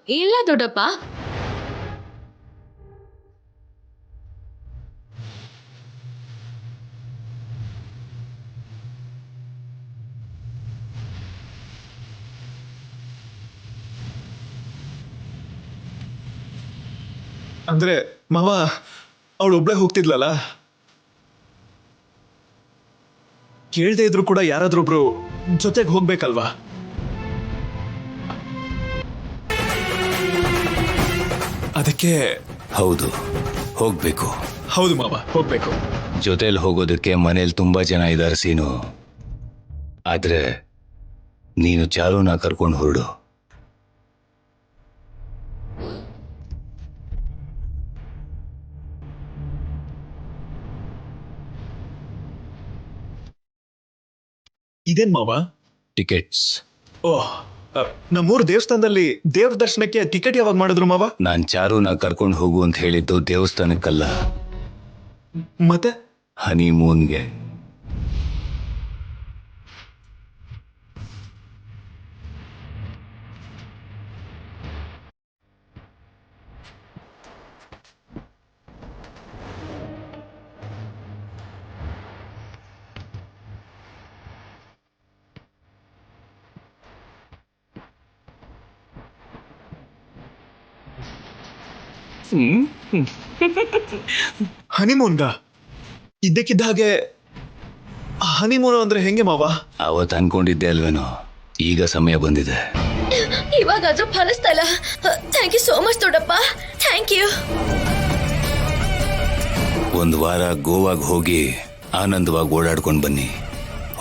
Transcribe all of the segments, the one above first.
ಇಲ್ಲ ದೊಡ್ಡಪ್ಪ. ಅಂದ್ರೆ ಮಾವ ಅವಳು ಒಬ್ಳೆ ಹೋಗ್ತಿದ್ಲಲ್ಲ, ಕೇಳ್ದೆ ಇದ್ರು ಕೂಡ ಯಾರಾದ್ರೊಬ್ರು ಜೊತೆಗೆ ಹೋಗ್ಬೇಕಲ್ವಾ? ಅದಕ್ಕೆ. ಹೌದು, ಹೋಗ್ಬೇಕು. ಹೌದು ಮಾವ, ಹೋಗ್ಬೇಕು. ಜೊತೆಲಿ ಹೋಗೋದಕ್ಕೆ ಮನೇಲಿ ತುಂಬಾ ಜನ ಇದ್ದಾರೆ ಸೀನು. ಆದ್ರೆ ನೀನು ಚಾರುನ ಕರ್ಕೊಂಡು ಹೊರಡು. ಇದೇನ್ ಮಾವ? ಟಿಕೆಟ್ಸ್. ಓಹ್, ನಮ್ಮೂರ್ ದೇವಸ್ಥಾನದಲ್ಲಿ ದೇವ್ರ ದರ್ಶನಕ್ಕೆ ಟಿಕೆಟ್ ಯಾವಾಗ ಮಾಡಿದ್ರು ಮಾವ? ನಾನ್ ಚಾರುನ ಕರ್ಕೊಂಡು ಹೋಗು ಅಂತ ಹೇಳಿದ್ದು ದೇವಸ್ಥಾನಕ್ಕಲ್ಲ, ಮತ್ತೆ ಹನಿಮೂನ್ಗೆ. ಹನಿಮೂನ್ಗ? ಇದ್ದಕ್ಕಿದ್ದ ಹಾಗೆ ಹನಿಮೂನ್ ಅಂದ್ರೆ ಹೆಂಗೆ ಮಾವ? ಅವತ್ತು ಅನ್ಕೊಂಡಿದ್ದೆ ಅಲ್ವೇನೋ, ಈಗ ಸಮಯ ಬಂದಿದೆ. ಇವಾಗಾದ್ರೂ ಫಲಿಸ್ತಾ ಇಲ್ಲ. ಥ್ಯಾಂಕ್ ಯು ಸೋ ಮಚ್ ದೊಡ್ಡಪ್ಪ, ಥ್ಯಾಂಕ್ ಯು. ಒಂದು ವಾರ ಗೋವಾಗ್ ಹೋಗಿ ಆನಂದವಾಗಿ ಓಡಾಡ್ಕೊಂಡು ಬನ್ನಿ.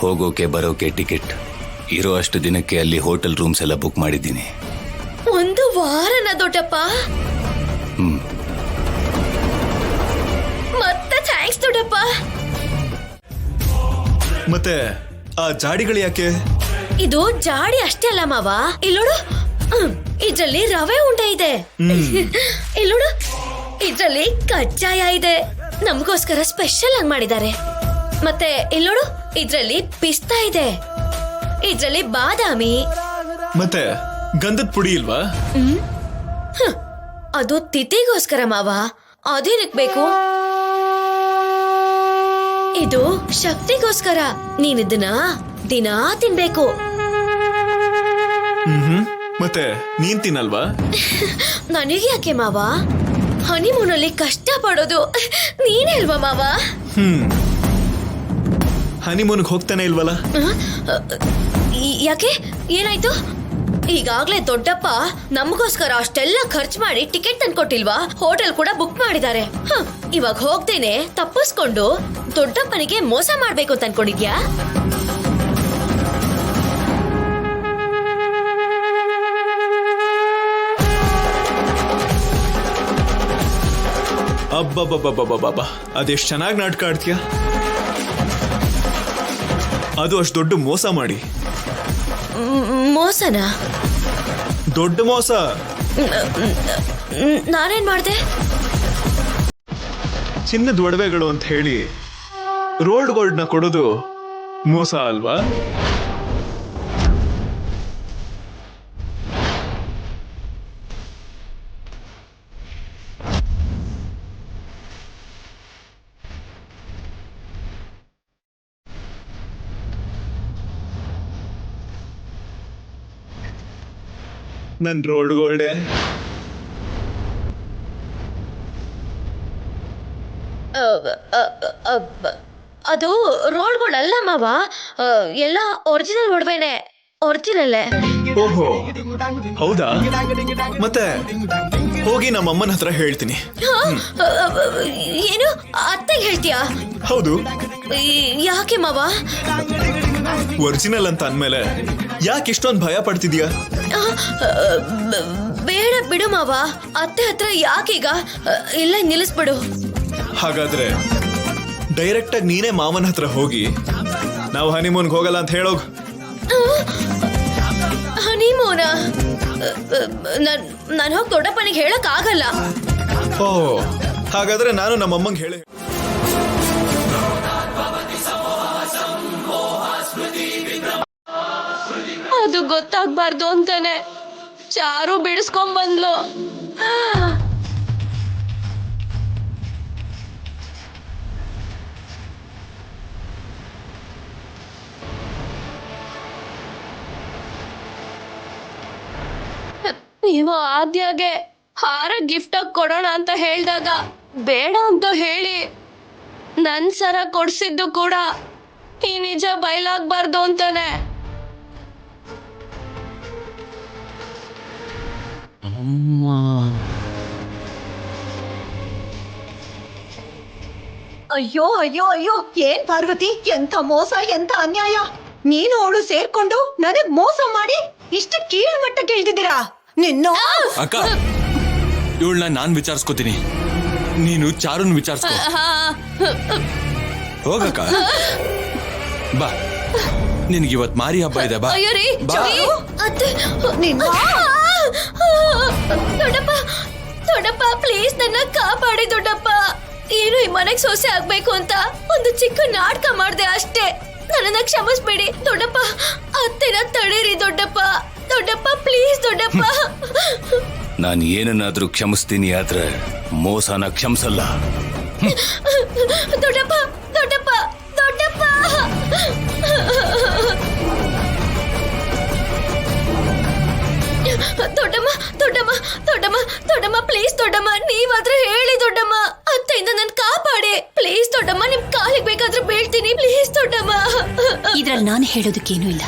ಹೋಗೋಕೆ ಬರೋಕೆ ಟಿಕೆಟ್, ಇರೋ ಅಷ್ಟು ದಿನಕ್ಕೆ ಅಲ್ಲಿ ಹೋಟೆಲ್ ರೂಮ್ಸ್ ಎಲ್ಲ ಬುಕ್ ಮಾಡಿದ್ದೀನಿ. ಒಂದು ವಾರನ ದೊಡ್ಡಪ್ಪ? ಮತ್ತೆ ಥ್ಯಾಂಕ್ಸ್ ದೊಡ್ಡಪ್ಪ. ಮತ್ತೆ ಆ ಜಾಡಿಗಳು ಯಾಕೆ? ಇದು ಜಾಡಿ ಅಷ್ಟೇ ಅಲ್ಲ ಮಾವ, ಇಲ್ಲೋಡು, ಇದ್ರಲ್ಲಿ ರವೆ ಉಂಡೆ ಇದೆ. ಇಲ್ಲೋಡು, ಇದ್ರಲ್ಲಿ ಕಜ್ಜಾಯ ಇದೆ, ನಮಗೋಸ್ಕರ ಸ್ಪೆಷಲ್ ಆಗಿ ಮಾಡಿದ್ದಾರೆ. ಮತ್ತೆ ಇಲ್ಲೋಡು, ಇದ್ರಲ್ಲಿ ಪಿಸ್ತಾ ಇದೆ, ಇದ್ರಲ್ಲಿ ಬಾದಾಮಿ. ಮತ್ತೆ ಗಂಧದ ಪುಡಿ ಇಲ್ವಾ? ಅದು ತಿಥಿಗೋಸ್ಕರ ಮಾವ, ಅದೇನಕ್ ಬೇಕು? ಇದು ಶಕ್ತಿಗೋಸ್ಕರ, ನೀನಿದನ್ನ ದಿನಾ ತಿನ್ಬೇಕು. ಮತ್ತೆ ನೀನ್ ತಿನ್ನಲ್ವಾ? ನನಗೆ ಯಾಕೆ ಮಾವ? ಹನಿಮೂನಲ್ಲಿ ಕಷ್ಟ ಪಡೋದು ನೀನೇ ಅಲ್ವಾ ಮಾವ? ಹನಿಮೂನ್ಗೆ ಹೋಗ್ತಾನೆ ಇಲ್ವಲ್ಲ? ಯಾಕೆ, ಏನಾಯ್ತು? ಈಗಾಗ್ಲೇ ದೊಡ್ಡಪ್ಪ ನಮಗೋಸ್ಕರ ಅಷ್ಟೆಲ್ಲ ಖರ್ಚು ಮಾಡಿ ಟಿಕೆಟ್ ತಂದ್ಕೊಟ್ಟಿಲ್ವಾ? ಹೋಟೆಲ್ ಕೂಡ ಬುಕ್ ಮಾಡಿದ್ದಾರೆ. ಇವಾಗ ಹೋಗ್ತೇನೆ ತಪ್ಪಿಸ್ಕೊಂಡು ದೊಡ್ಡಪ್ಪನಿಗೆ ಮೋಸ ಮಾಡ್ಬೇಕು ಅಂತ ಅನ್ಕೊಂಡಿದ್ಯಾ? ಅಬ್ಬಬ್ಬಬ್ಬಬ್ಬಬ್ಬ, ಅದೆಷ್ಟು ಚೆನ್ನಾಗಿ ನಾಟಕ ಆಡ್ತೀಯ. ಅದು ಅಷ್ಟು ದೊಡ್ಡ ಮೋಸ ಮಾಡಿ. ಮೋಸನಾ? ದೊಡ್ಡ ಮೋಸ. ನಾನೇನ್ ಮಾಡ್ದೆ? ಚಿನ್ನದ ಒಡವೆಗಳು ಅಂತ ಹೇಳಿ ರೋಲ್ಡ್ ಗೋಲ್ಡ್ನ ಕೊಡೋದು ಮೋಸ ಅಲ್ವಾ? ನನ್ ರೋಲ್ಡ್ ಗೋಲ್ಡೆ. ಅದು ರೋಲ್ಗಳು ಅಲ್ಲ ಮಾವ, ಎಲ್ಲ ಒರಿಜಿನಲ್ ಒಡವೆನೆ, ಒರಿಜಿನಲ್ಲೇ. ಓಹೋ, ಹೌದಾ? ಮತ್ತೆ ಹೋಗಿ ನಮ್ಮಮ್ಮನ ಹತ್ರ ಹೇಳ್ತೀನಿ. ಏನು ಅತ್ತೆಗೆ ಹೇಳ್ತೀಯಾ? ಹೌದು. ಯಾಕೆ ಮಾವ? ಒರಿಜಿನಲ್ ಅಂತ ಅಂದ್ಮೇಲೆ ಯಾಕೆ ಇಷ್ಟೊಂದು ಭಯ ಪಡ್ತಿದ್ಯಾ? ಬೇಡ ಬಿಡು ಮಾವ, ಅತ್ತೆ ಹತ್ರ ಯಾಕೀಗ? ಇಲ್ಲ ನಿಲ್ಲಿಸ್ಬಿಡು. ಹಾಗಾದ್ರೆ ಡೈರೆಕ್ಟ್ ಆಗಿ ನೀನೇ ಮಾವನ ಹತ್ರ ಹೋಗಿ ನಾವು ಹನಿಮೂನ್ಗೆ ಹೋಗಲ್ಲ ಅಂತ ಹೇಳೋಗ್. ಹನಿಮೂನ? ನಾನು ಹೋಗಿ ದೊಡ್ಡಪ್ಪನಿಗೆ ಹೇಳಕ್ ಆಗಲ್ಲ. ಓ, ಹಾಗಾದ್ರೆ ನಾನು ನಮ್ಮಮ್ಮಂಗೆ ಹೇಳಿ. ಅದು ಗೊತ್ತಾಗ್ಬಾರ್ದು ಅಂತಾನೆ ಚಾರು ಬಿಡಿಸ್ಕೊಂಡ್ ಬಂದ್ಲು. ನೀವು ಆದ್ಯಾಗೆ ಹಾರ ಗಿಫ್ಟ್ ಆಗಿ ಕೊಡೋಣ ಅಂತ ಹೇಳ್ದಾಗ ಬೇಡ ಅಂತ ಹೇಳಿ ನನ್ ಸರ ಕೊಡ್ಸಿದ್ದು ಕೂಡ ಈ ನಿಜ ಬಯಲಾಗ್ಬಾರ್ದು ಅಂತಾನೆ. ಅಯ್ಯೋ ಅಯ್ಯೋ ಅಯ್ಯೋ, ಏನ್ ಪಾರ್ವತಿ, ಎಂತ ಮೋಸ, ಎಂತ ಅನ್ಯಾಯ. ನೀನು ಅವಳು ಸೇರ್ಕೊಂಡು ನನಗ್ ಮೋಸ ಮಾಡಿ ಇಷ್ಟು ಕೀಳು ಮಟ್ಟಕ್ಕೆ ಇಳಿದಿದ್ದೀರಾ ನಿನ್ನ. ಅಕ್ಕ, ಇವಳನ್ನ ನಾನ್ ವಿಚಾರಿಸ್ಕೋತೀನಿ, ನೀನು ಚಾರುನ್ ವಿಚಾರಿಸ್ಕೋ. ಹೋಗಕ್ಕ, ಬಾ, ನಿನ್ಗೆ ಇವತ್ ಮಾರಿ ಹಬ್ಬ ಇದೆ, ಬಾ ಅಯ್ಯೋ ರೀ, ಬಾ. ರೀ, ಅತ್ತೆ. ನಿನ್ನ ದೊಡ್ಡಪ್ಪ ದೊಡ್ಡಪ್ಪ ಪ್ಲೀಸ್ ನನ್ನ ಕಾಪಾಡಿ ದೊಡ್ಡಪ್ಪ. ಏನು ಈ ಮನೆಗ್ ಸೊಸೆ ಆಗ್ಬೇಕು ಅಂತ ಒಂದು ಚಿಕ್ಕ ನಾಟಕ ಮಾಡ್ದೆ ಅಷ್ಟೇ. ನನ್ನನ್ನ ಕ್ಷಮಿಸ್ಬೇಡಿ ದೊಡ್ಡಪ್ಪ. ಅತ್ತೆನ ತಡೀರಿ ದೊಡ್ಡಪ್ಪ. ದೊಡ್ಡಪ್ಪ ಪ್ಲೀಸ್ ದೊಡ್ಡಪ್ಪ. ನಾನು ಏನನ್ನಾದ್ರೂ ಕ್ಷಮಿಸ್ತೀನಿ, ಆದ್ರೆ ಮೋಸನ ಕ್ಷಮಿಸಲ್ಲ. ದೊಡ್ಡಪ್ಪ ದೊಡ್ಡಪ್ಪ ದೊಡ್ಡಪ್ಪ. ದೊಡ್ಡಮ್ಮ ದೊಡ್ಡಮ್ಮ ದೊಡ್ಡಮ್ಮ ದೊಡ್ಡಮ್ಮ ಪ್ಲೀಸ್ ದೊಡ್ಡಮ್ಮ, ನೀವಾದ್ರೂ ಹೇಳಿ ದೊಡ್ಡಮ್ಮ. ಅತ್ತೆಯಿಂದ ನನ್ ಕಾಪಾಡಿ ಪ್ಲೀಸ್ ದೊಡ್ಡಮ್ಮ. ನಿಮ್ ಕಾಲಿಗೆ ಬೇಕಾದ್ರೆ ಬೀಳ್ತೀನಿ ಪ್ಲೀಸ್ ದೊಡ್ಡಮ್ಮ. ಇದ್ರಲ್ಲಿ ನಾನು ಹೇಳೋದಕ್ಕೇನು ಇಲ್ಲ.